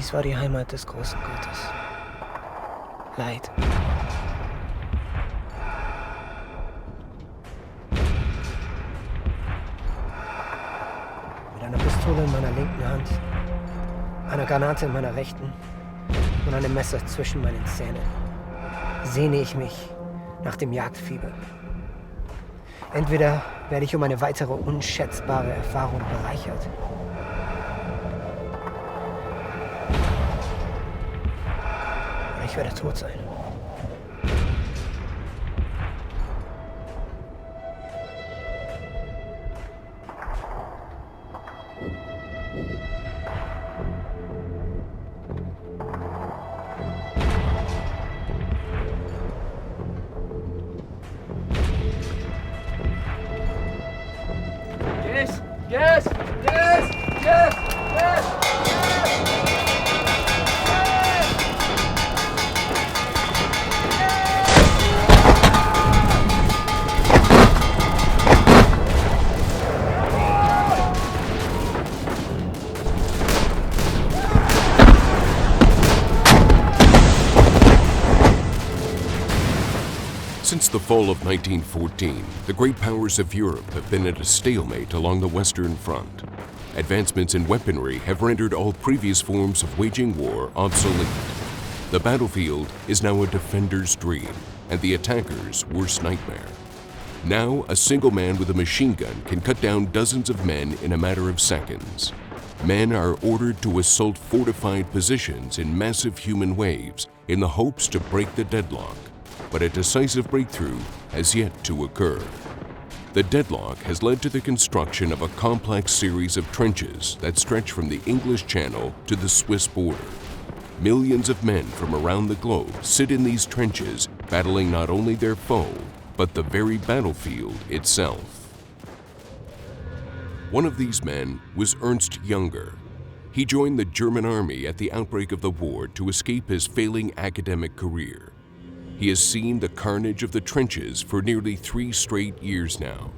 Dies war die Heimat des großen Gottes. Leid. Mit einer Pistole in meiner linken Hand, einer Granate in meiner rechten und einem Messer zwischen meinen Zähnen sehne ich mich nach dem Jagdfieber. Entweder werde ich um eine weitere unschätzbare Erfahrung bereichert. Oder ich werde tot sein. Yes! Yes! Yes! Yes! Since the fall of 1914, the great powers of Europe have been at a stalemate along the Western Front. Advancements in weaponry have rendered all previous forms of waging war obsolete. The battlefield is now a defender's dream and the attacker's worst nightmare. Now, a single man with a machine gun can cut down dozens of men in a matter of seconds. Men are ordered to assault fortified positions in massive human waves in the hopes to break the deadlock. But a decisive breakthrough has yet to occur. The deadlock has led to the construction of a complex series of trenches that stretch from the English Channel to the Swiss border. Millions of men from around the globe sit in these trenches, battling not only their foe, but the very battlefield itself. One of these men was Ernst Junger. He joined the German army at the outbreak of the war to escape his failing academic career. He has seen the carnage of the trenches for nearly 3 straight years now.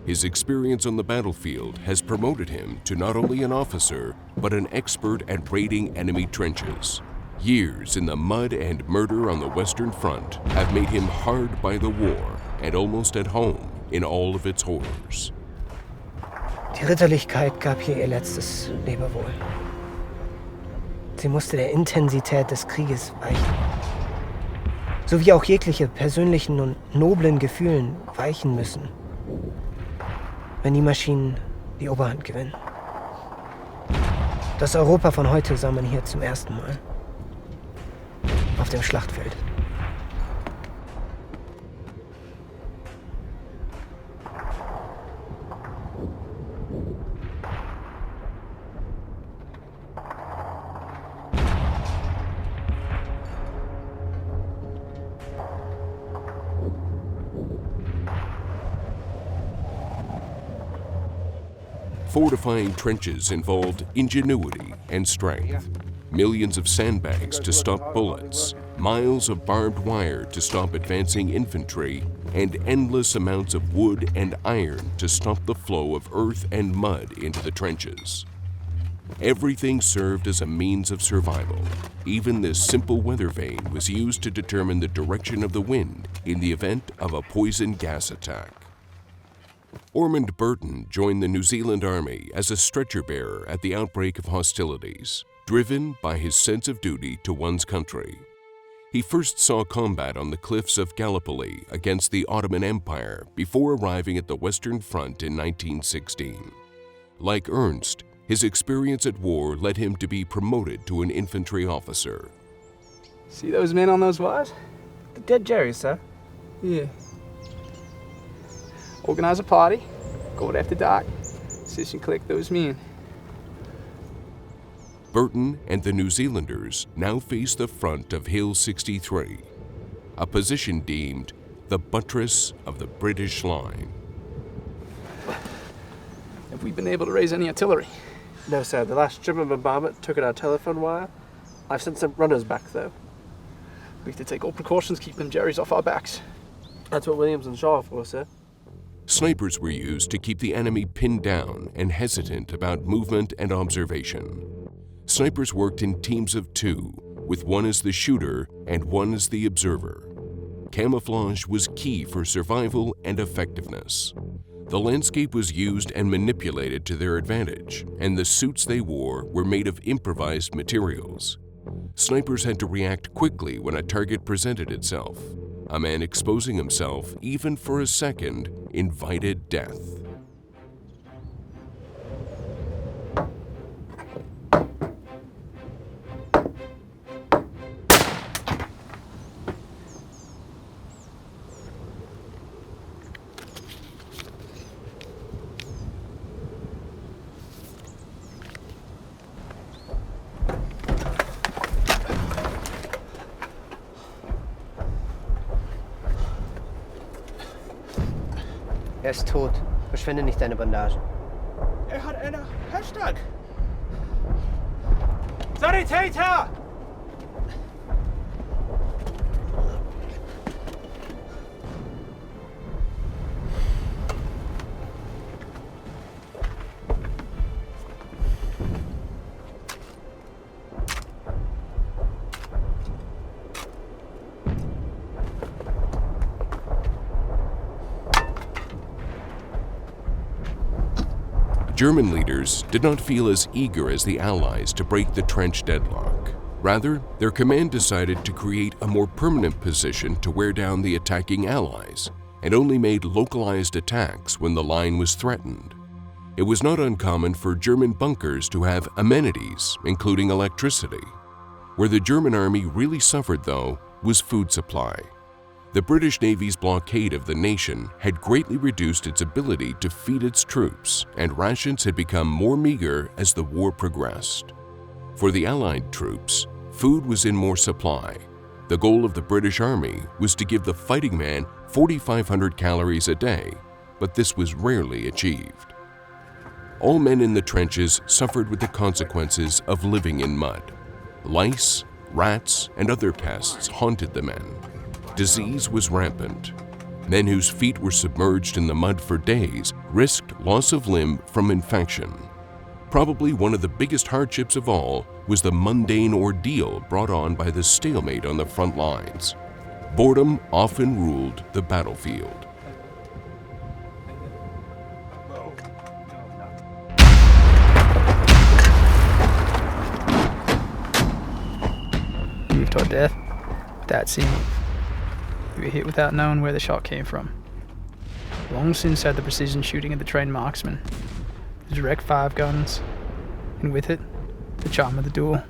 His experience on the battlefield has promoted him to not only an officer, but an expert at raiding enemy trenches. Years in the mud and murder on the Western Front have made him hard by the war and almost at home in all of its horrors. Die Ritterlichkeit gab hier ihr letztes Lebewohl. Sie musste der Intensität des Krieges weichen. Sowie auch jegliche persönlichen und noblen Gefühlen weichen müssen, wenn die Maschinen die Oberhand gewinnen. Das Europa von heute sah man hier zum ersten Mal. Auf dem Schlachtfeld. Fortifying trenches involved ingenuity and strength. Millions of sandbags to stop bullets, miles of barbed wire to stop advancing infantry, and endless amounts of wood and iron to stop the flow of earth and mud into the trenches. Everything served as a means of survival. Even this simple weather vane was used to determine the direction of the wind in the event of a poison gas attack. Ormond Burton joined the New Zealand Army as a stretcher-bearer at the outbreak of hostilities, driven by his sense of duty to one's country. He first saw combat on the cliffs of Gallipoli against the Ottoman Empire before arriving at the Western Front in 1916. Like Ernst, his experience at war led him to be promoted to an infantry officer. See those men on those wires? The dead Jerry, sir. Yeah. Organize a party, go out after dark, sit and collect those men. Burton and the New Zealanders now face the front of Hill 63, a position deemed the buttress of the British line. Have we been able to raise any artillery? No, sir. The last German bombardment took out our telephone wire. I've sent some runners back, though. We have to take all precautions, keep them Jerrys off our backs. That's what Williams and Shaw are for, sir. Snipers were used to keep the enemy pinned down and hesitant about movement and observation. snipers worked in teams of 2, with one as the shooter and one as the observer. Camouflage was key for survival and effectiveness. The landscape was used and manipulated to their advantage, and the suits they wore were made of improvised materials. Snipers had to react quickly when a target presented itself. A man exposing himself, even for a second, invited death. Er ist tot. Verschwende nicht deine Bandagen. Er hat eine Hashtag. Sanitäter! German leaders did not feel as eager as the Allies to break the trench deadlock. Rather, their command decided to create a more permanent position to wear down the attacking Allies, and only made localized attacks when the line was threatened. It was not uncommon for German bunkers to have amenities, including electricity. Where the German army really suffered, though, was food supply. The British Navy's blockade of the nation had greatly reduced its ability to feed its troops, and rations had become more meager as the war progressed. For the Allied troops, food was in more supply. The goal of the British Army was to give the fighting man 4,500 calories a day, but this was rarely achieved. All men in the trenches suffered with the consequences of living in mud. Lice, rats, and other pests haunted the men. Disease was rampant. Men whose feet were submerged in the mud for days risked loss of limb from infection. Probably one of the biggest hardships of all was the mundane ordeal brought on by the stalemate on the front lines. Boredom often ruled the battlefield. Moved toward death without seeing it. We were hit without knowing where the shot came from. Long since had the precision shooting of the trained marksman, the direct 5 guns, and with it, the charm of the duel,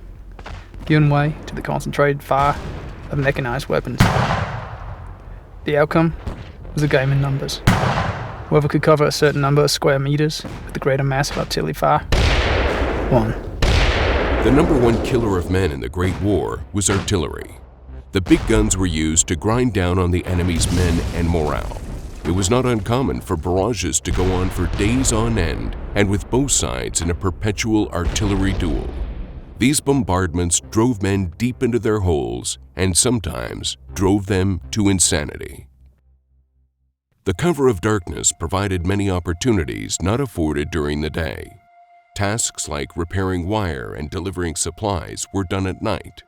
giving way to the concentrated fire of mechanized weapons. The outcome was a game in numbers. Whoever could cover a certain number of square meters with the greater mass of artillery fire won. The number one killer of men in the Great War was artillery. The big guns were used to grind down on the enemy's men and morale. It was not uncommon for barrages to go on for days on end, and with both sides in a perpetual artillery duel. These bombardments drove men deep into their holes and sometimes drove them to insanity. The cover of darkness provided many opportunities not afforded during the day. Tasks like repairing wire and delivering supplies were done at night.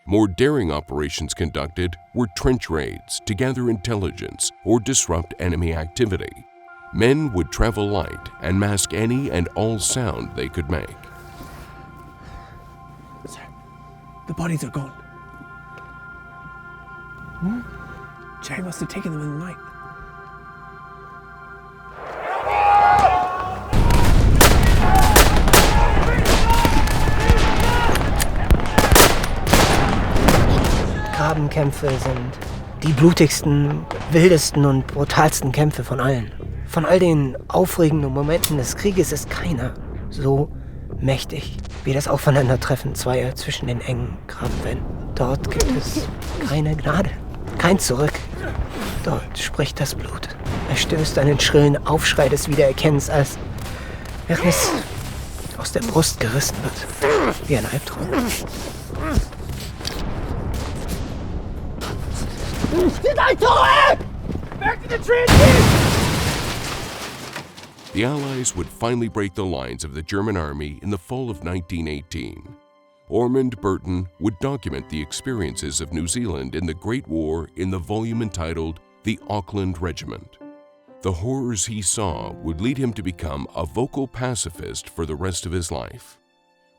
More daring operations conducted were trench raids to gather intelligence or disrupt enemy activity. Men would travel light and mask any and all sound they could make. Sir, the bodies are gone. Jerry must have taken them in the night. Grabenkämpfe sind die blutigsten, wildesten und brutalsten Kämpfe von allen. Von all den aufregenden Momenten des Krieges ist keiner so mächtig wie das Aufeinandertreffen zweier zwischen den engen Grabenwänden. Dort gibt es keine Gnade, kein Zurück. Dort spricht das Blut. Es stößt einen schrillen Aufschrei des Wiedererkennens, als während es aus der Brust gerissen wird, wie ein Albtraum. Back to the trenches! The Allies would finally break the lines of the German army in the fall of 1918. Ormond Burton would document the experiences of New Zealand in the Great War in the volume entitled The Auckland Regiment. The horrors he saw would lead him to become a vocal pacifist for the rest of his life.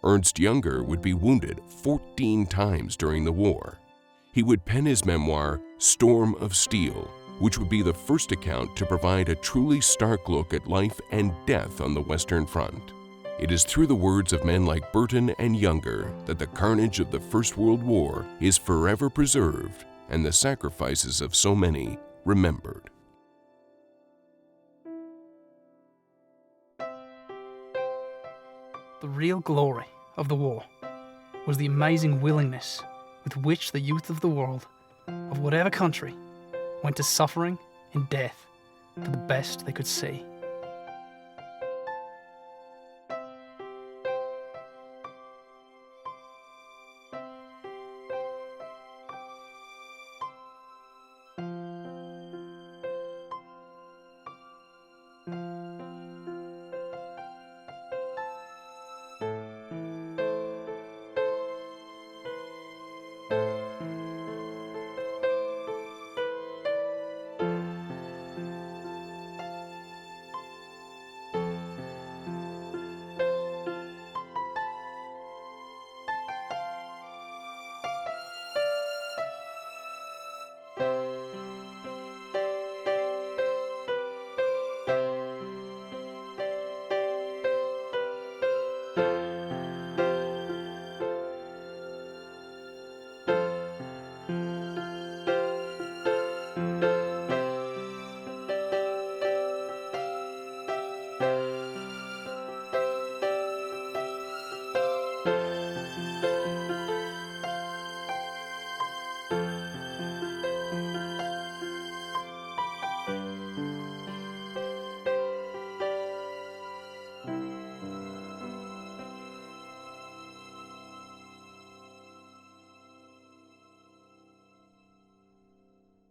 Ernst Younger would be wounded 14 times during the war. He would pen his memoir, Storm of Steel, which would be the first account to provide a truly stark look at life and death on the Western Front. It is through the words of men like Burton and Younger that the carnage of the First World War is forever preserved and the sacrifices of so many remembered. The real glory of the war was the amazing willingness with which the youth of the world, of whatever country, went to suffering and death for the best they could see.